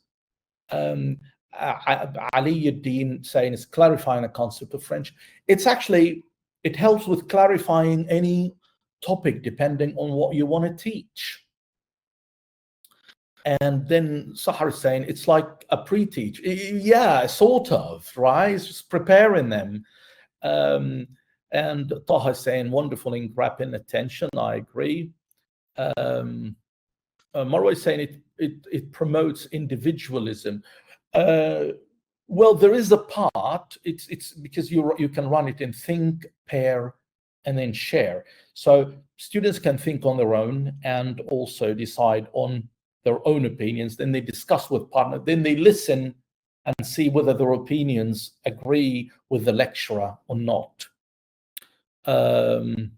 Ali Uddin saying it's clarifying a concept of French. It's actually, it helps with clarifying any topic depending on what you want to teach. And then Sahar is saying it's like a pre-teach. Yeah, sort of, right? It's just preparing them. And Taha is saying wonderful in grabbing attention. I agree. Marwa is saying it promotes individualism. Well, there is a part. It's because you can run it in think, pair, and then share. So students can think on their own and also decide on their own opinions. Then they discuss with partner. Then they listen and see whether their opinions agree with the lecturer or not. The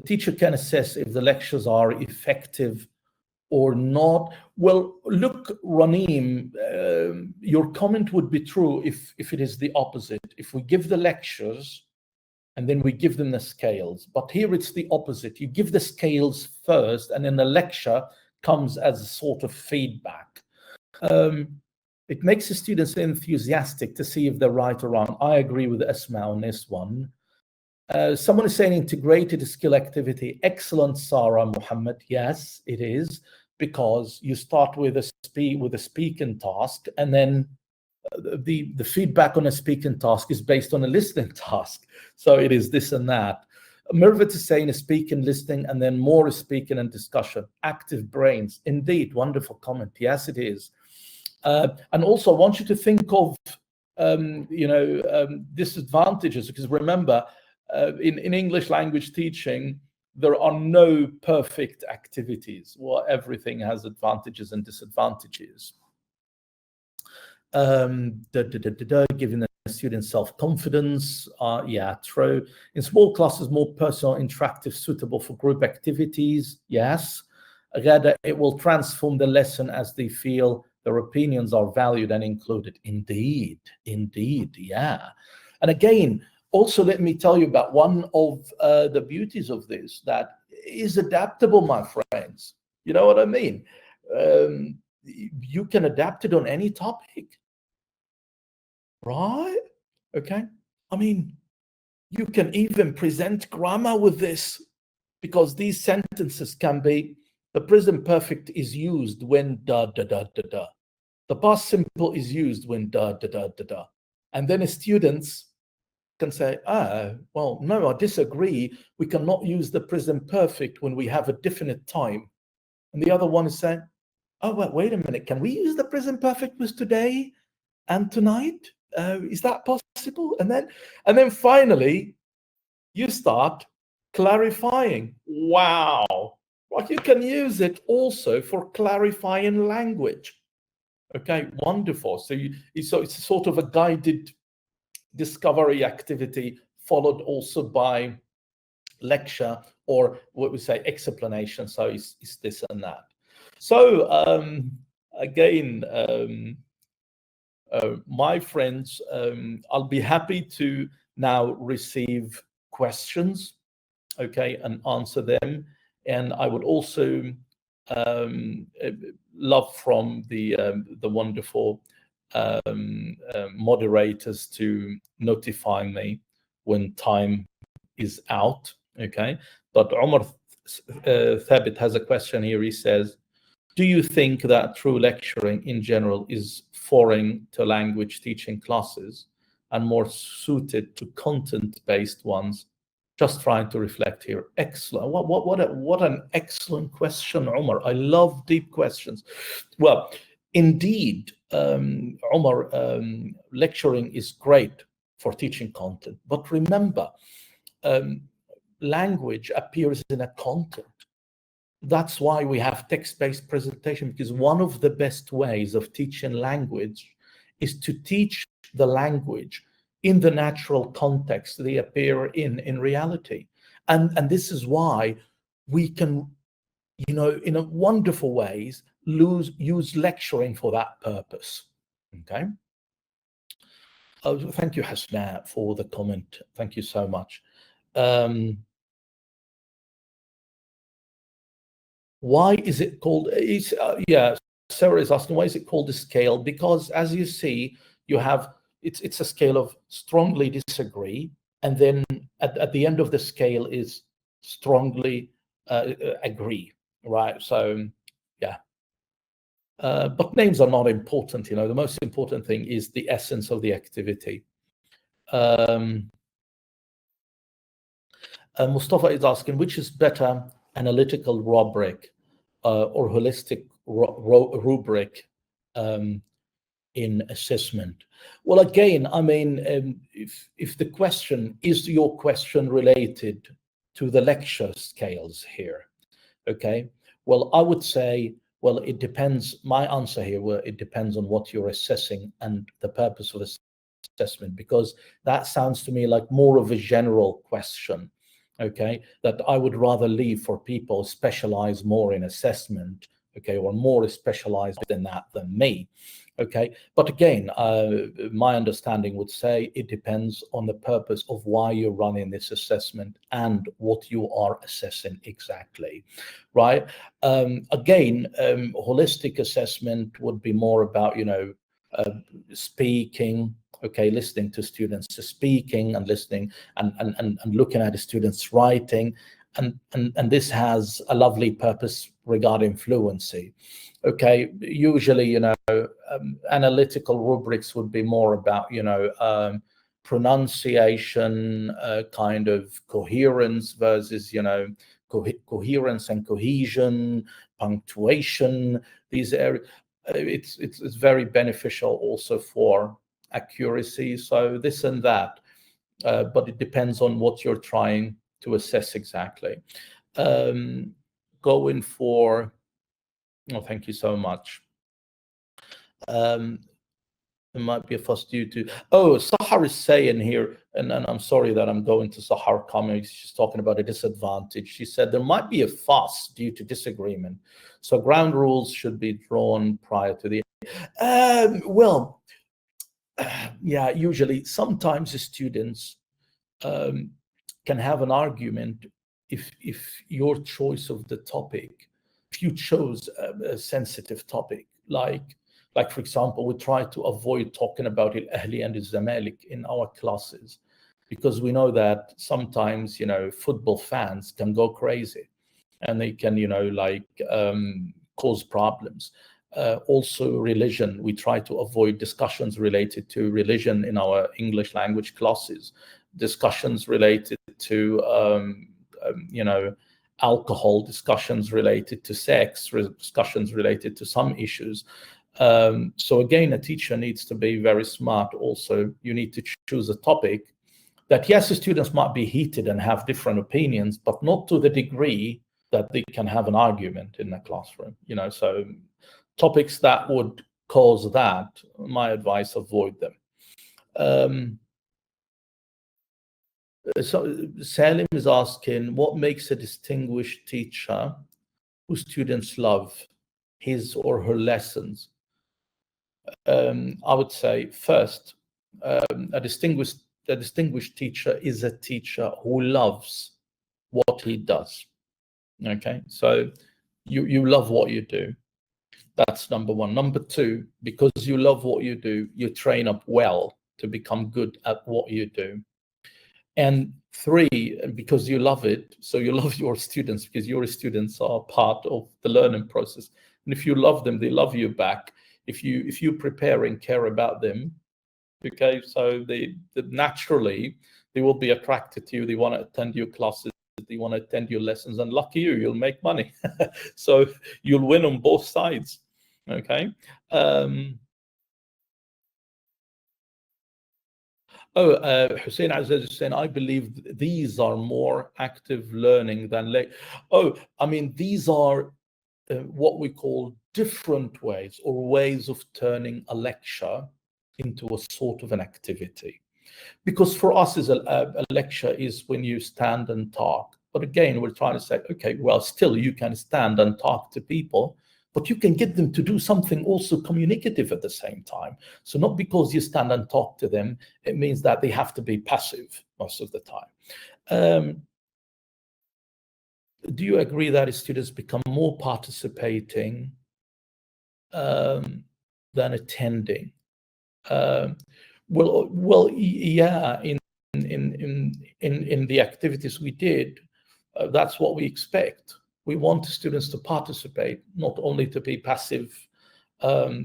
teacher can assess if the lectures are effective or not. Well, look, Ranim, your comment would be true if it is the opposite. If we give the lectures and then we give them the scales. But here it's the opposite. You give the scales first, and then the lecture comes as a sort of feedback. It makes the students enthusiastic to see if they're right or wrong. I agree with Esma on this one. Someone is saying integrated skill activity. Excellent, Sarah Muhammad. Yes, it is, because you start with a speaking task, and then the feedback on a speaking task is based on a listening task. So it is this and that. Mervat is saying a speaking, listening, and then more speaking and discussion. Active brains. Indeed, wonderful comment. Yes, it is. And also, I want you to think of, disadvantages, because remember, in English language teaching, there are no perfect activities. Well, everything has advantages and disadvantages. Giving the students self-confidence. Yeah, true. In small classes, more personal, interactive, suitable for group activities. Yes. Rather, it will transform the lesson as they feel their opinions are valued and included. Indeed, yeah. And again, also let me tell you about one of the beauties of this, that is adaptable, my friends. You know what I mean? You can adapt it on any topic, right? Okay. I mean, you can even present grammar with this, because these sentences can be, the present perfect is used when da da da da da. The past simple is used when da da da da da. And then students can say, well, no, I disagree. We cannot use the present perfect when we have a definite time. And the other one is saying, oh, well, wait a minute. Can we use the present perfect with today and tonight? Is that possible? And then finally, you start clarifying. Wow. Well, you can use it also for clarifying language. Okay, wonderful. So it's a sort of a guided discovery activity, followed also by lecture, or what we say explanation. So it's this and that. So again, my friends, I'll be happy to now receive questions, okay, and answer them. And I would also love from the wonderful moderators to notify me when time is out, Okay, but Omar Thabit has a question here. He says, do you think that true lecturing in general is foreign to language teaching classes and more suited to content-based ones? Just trying to reflect here. Excellent. What an excellent question, Omar. I love deep questions. Well, indeed, Omar, lecturing is great for teaching content. But remember, language appears in a content. That's why we have text-based presentation, because one of the best ways of teaching language is to teach the language in the natural context they appear in reality. And this is why we can, in a wonderful ways, use lecturing for that purpose. Okay. Thank you, Hasna, for the comment. Thank you so much. Why is it called? Sarah is asking, why is it called a scale? Because as you see, you have it's a scale of strongly disagree, and then at the end of the scale is strongly agree, right? So yeah. But names are not important. The most important thing is the essence of the activity. Mustafa is asking, which is better, analytical rubric or holistic rubric in assessment? Well, again, I mean, if the question is your question related to the lecture scales here, okay, well, I would say, well, it depends. My answer here, well, it depends on what you're assessing and the purpose of the assessment, because that sounds to me like more of a general question, okay, that I would rather leave for people specialize more in assessment, okay, or more specialized in that than me, okay. But again, my understanding would say it depends on the purpose of why you're running this assessment and what you are assessing exactly, right? Again, holistic assessment would be more about, speaking, okay, listening to students speaking and listening and looking at the students writing, and this has a lovely purpose regarding fluency. Okay, usually, analytical rubrics would be more about, pronunciation, kind of coherence versus, coherence and cohesion, punctuation, these areas. It's very beneficial also for accuracy, so this and that, but it depends on what you're trying to assess exactly. Going for, oh, thank you so much. It might be a fuss due to, Sahar is saying here, and I'm sorry that I'm going to Sahar comments, she's talking about a disadvantage. She said there might be a fuss due to disagreement, so ground rules should be drawn prior to the, well, yeah, usually sometimes the students can have an argument if your choice of the topic, if you chose a sensitive topic, like for example, we try to avoid talking about Al-Ahli and Al-Zamalek in our classes, because we know that sometimes, football fans can go crazy and they can, cause problems. Also religion, we try to avoid discussions related to religion in our English language classes, discussions related to alcohol, discussions related to sex, discussions related to some issues. So again, a teacher needs to be very smart. Also, you need to choose a topic that, yes, the students might be heated and have different opinions, but not to the degree that they can have an argument in the classroom. So topics that would cause that, my advice, avoid them. So Salim is asking, what makes a distinguished teacher who students love his or her lessons? I would say first, a distinguished teacher is a teacher who loves what he does. Okay, so you love what you do. That's number one. Number two, because you love what you do, you train up well to become good at what you do. And 3, because you love it, so you love your students, because your students are part of the learning process. And if you love them, they love you back. If you prepare and care about them, okay, so they naturally they will be attracted to you. They want to attend your classes. They want to attend your lessons, and lucky you, you'll make money. So you'll win on both sides. Okay. Hussein Aziz is saying, I believe these are more active learning than I mean, these are what we call different ways, or ways of turning a lecture into a sort of an activity. Because for us, a lecture is when you stand and talk. But again, we're trying to say, okay, well, still you can stand and talk to people, but you can get them to do something also communicative at the same time. So not because you stand and talk to them, it means that they have to be passive most of the time. Do you agree that students become more participating than attending? Well, yeah. In the activities we did, that's what we expect. We want students to participate, not only to be passive, learners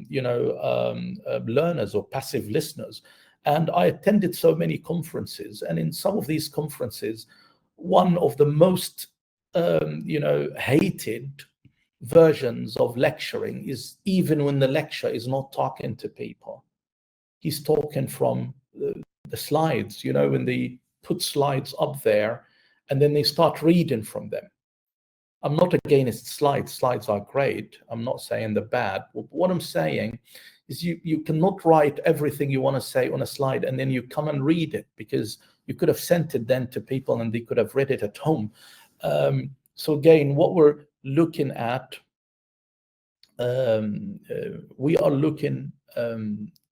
or passive listeners. And I attended so many conferences, and in some of these conferences, one of the most hated versions of lecturing is even when the lecturer is not talking to people. He's talking from the slides, when they put slides up there and then they start reading from them. I'm not against slides. Slides are great. I'm not saying they're bad. What I'm saying is you cannot write everything you want to say on a slide and then you come and read it, because you could have sent it then to people and they could have read it at home. So again, what we're looking at, we are looking,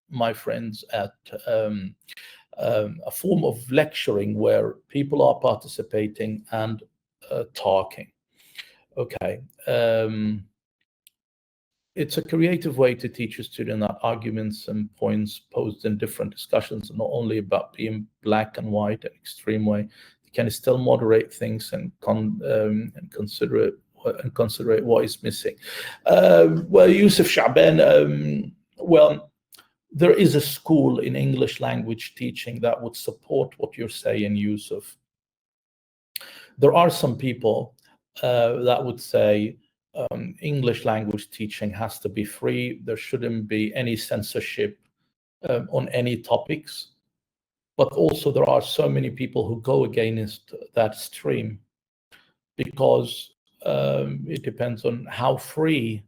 my friends, at a form of lecturing where people are participating and talking. Okay. It's a creative way to teach a student that arguments and points posed in different discussions are not only about being black and white, an extreme way. They can still moderate things and consider what is missing. Well, Yusuf Shaban, well, there is a school in English language teaching that would support what you're saying, Yusuf. There are some people that would say English language teaching has to be free. There shouldn't be any censorship on any topics. But also there are so many people who go against that stream, because it depends on how free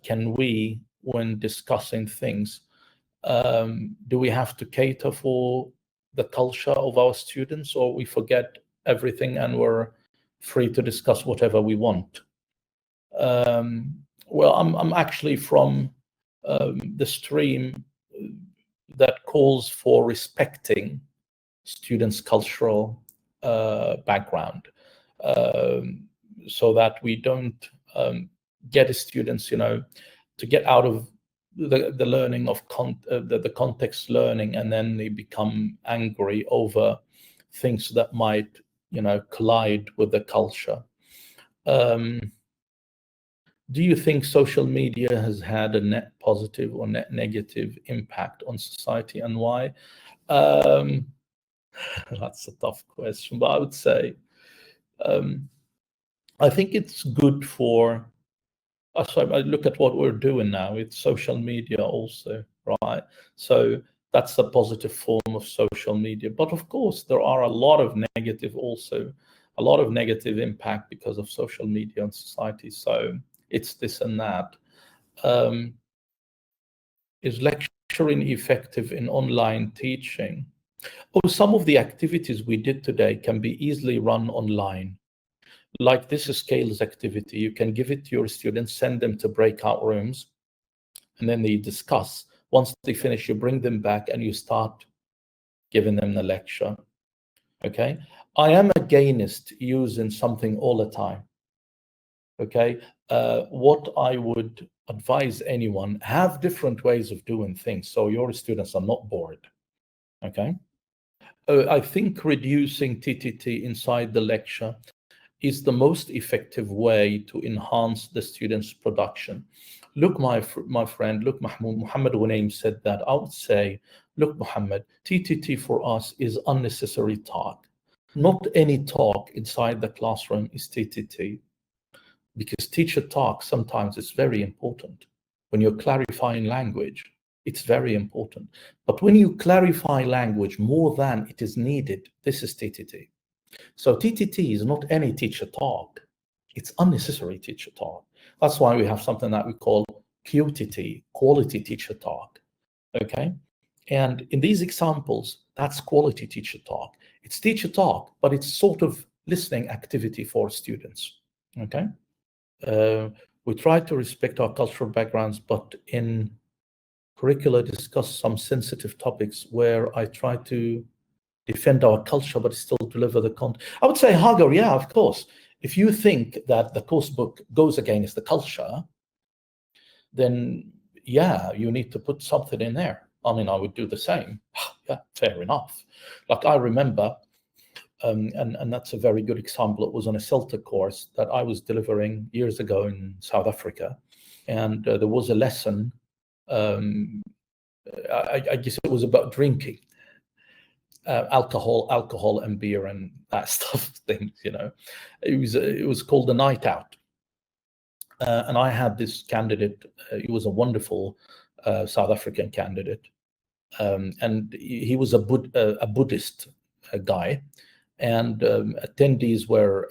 can we, when discussing things, do we have to cater for the culture of our students, or we forget everything and we're free to discuss whatever we want? Well, I'm actually from the stream that calls for respecting students' cultural background, so that we don't get students, to get out of the learning of the context learning, and then they become angry over things that might, collide with the culture. Do you think social media has had a net positive or net negative impact on society, and why? That's a tough question, but I would say I think it's good for us. I look at what we're doing now. It's social media also, right? So that's a positive form of social media. But of course, there are a lot of negative also, a lot of negative impact because of social media on society. So it's this and that. Is lecturing effective in online teaching? Oh, some of the activities we did today can be easily run online. Like this scales activity, you can give it to your students, send them to breakout rooms, and then they discuss. Once they finish, you bring them back and you start giving them the lecture. Okay? I am against using something all the time. Okay? What I would advise anyone, have different ways of doing things so your students are not bored. Okay? I think reducing TTT inside the lecture is the most effective way to enhance the students' production. Look, my friend, look, Muhammad Ghunaim said that. I would say, look, Muhammad, TTT for us is unnecessary talk. Not any talk inside the classroom is TTT, because teacher talk sometimes is very important. When you're clarifying language, it's very important. But when you clarify language more than it is needed, this is TTT. So TTT is not any teacher talk. It's unnecessary teacher talk. That's why we have something that we call QTT, quality teacher talk, okay? And in these examples, that's quality teacher talk. It's teacher talk, but it's sort of listening activity for students, okay? We try to respect our cultural backgrounds, but in curricula discuss some sensitive topics where I try to defend our culture, but still deliver the content. I would say, Hagar, yeah, of course. If you think that the course book goes against the culture, then yeah, you need to put something in there. I mean, I would do the same. Yeah, fair enough. Like I remember, and that's a very good example. It was on a CELTA course that I was delivering years ago in South Africa. And there was a lesson, I guess it was about drinking. Alcohol and beer and that stuff things, you know. It was called the night out, and I had this candidate. He was a wonderful South African candidate, and he was a Buddhist guy, and attendees were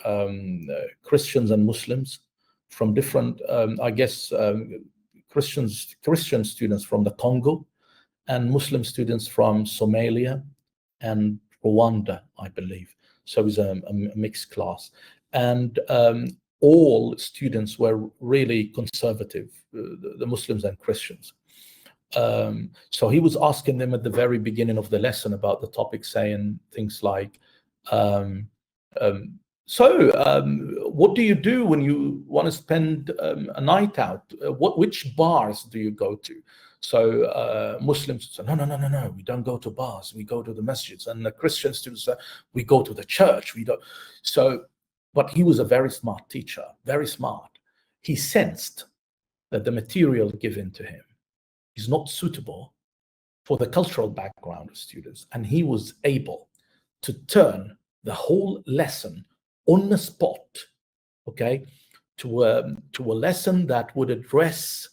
Christians and Muslims from different, I guess, Christian students from the Congo, and Muslim students from Somalia and Rwanda, I believe. So it was a mixed class. And all students were really conservative, the Muslims and Christians. So he was asking them at the very beginning of the lesson about the topic, saying things like, what do you do when you want to spend a night out? Which bars do you go to? So Muslims say, no, we don't go to bars, we go to the masjids. And the Christian students say, we go to the church, we don't. So, but he was a very smart teacher, very smart. He sensed that the material given to him is not suitable for the cultural background of students. And he was able to turn the whole lesson on the spot, okay, to a lesson that would address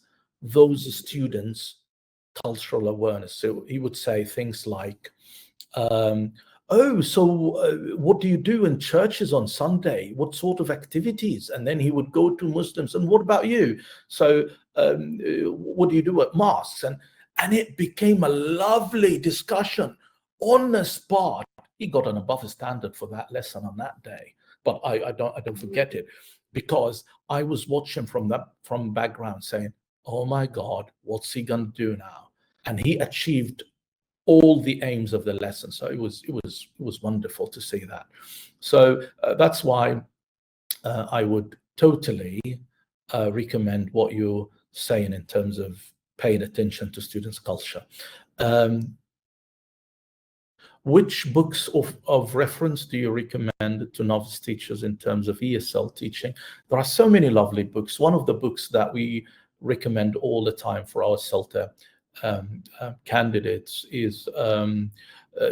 those students' cultural awareness. So he would say things like, what do you do in churches on Sunday? What sort of activities? And then he would go to Muslims, and what about you? So what do you do at mosques? And it became a lovely discussion on the spot. He got an above standard for that lesson on that day, but I don't forget it, because I was watching from background saying, oh my God, what's he gonna do now? And he achieved all the aims of the lesson. So it was wonderful to see that. So that's why I would totally recommend what you're saying in terms of paying attention to students' culture. Which books of reference do you recommend to novice teachers in terms of ESL teaching? There are so many lovely books. One of the books that we recommend all the time for our CELTA candidates is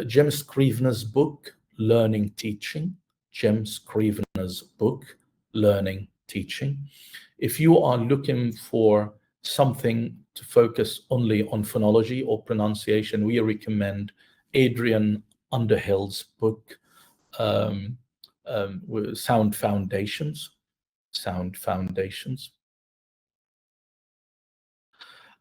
Jem Scrivener's book, Learning Teaching. Jem Scrivener's book, Learning Teaching. If you are looking for something to focus only on phonology or pronunciation, we recommend Adrian Underhill's book, Sound Foundations.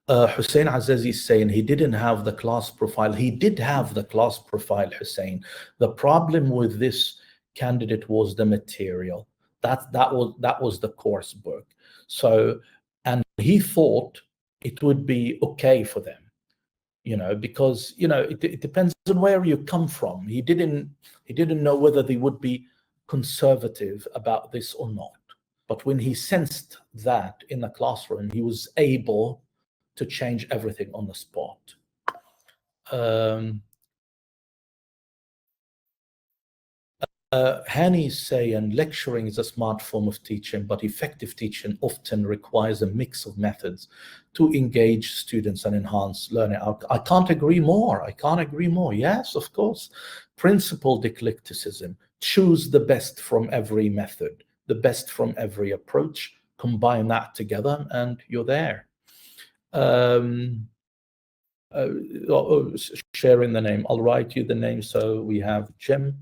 Hussein Azazi is saying he didn't have the class profile. He did have the class profile, Hussein. The problem with this candidate was the material. That was the course book. So, and he thought it would be okay for them, you know, because, you know, it depends on where you come from. He didn't know whether they would be conservative about this or not. But when he sensed that in the classroom, he was able to change everything on the spot. Hani is saying lecturing is a smart form of teaching, but effective teaching often requires a mix of methods to engage students and enhance learning. I can't agree more. I can't agree more. Yes, of course. Principled eclecticism. Choose the best from every method, the best from every approach. Combine that together and you're there. Sharing the name. I'll write you the name. So we have Jem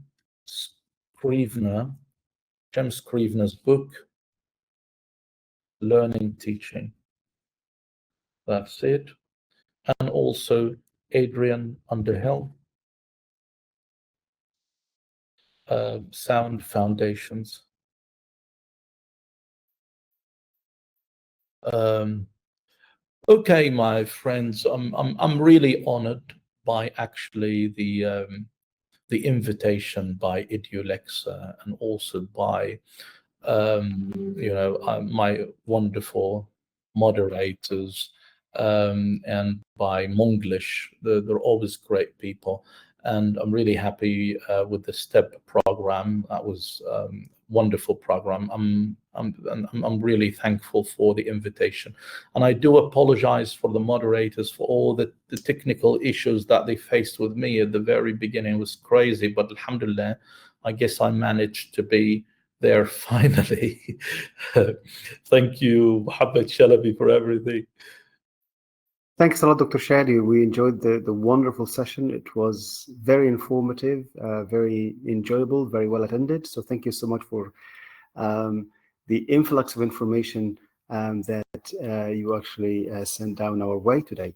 Scrivener's book, Learning Teaching. That's it. And also Adrian Underhill, Sound Foundations. Okay, my friends, I'm really honored by actually the invitation by Edulixa and also by my wonderful moderators and by Monglish. They're always great people, and I'm really happy with the STEP program. That was wonderful program. I'm really thankful for the invitation, and I do apologize for the moderators for all the technical issues that they faced with me at the very beginning. It was crazy, but alhamdulillah, I guess I managed to be there finally. Thank you, Mohammed Shalabi, for everything. Thanks a lot, Dr. Shady. We enjoyed the wonderful session. It was very informative, very enjoyable, very well attended. So thank you so much for the influx of information that you actually sent down our way today.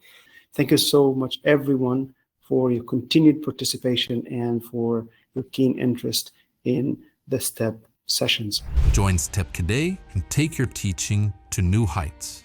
Thank you so much, everyone, for your continued participation and for your keen interest in the STEP sessions. Join STEP today and take your teaching to new heights.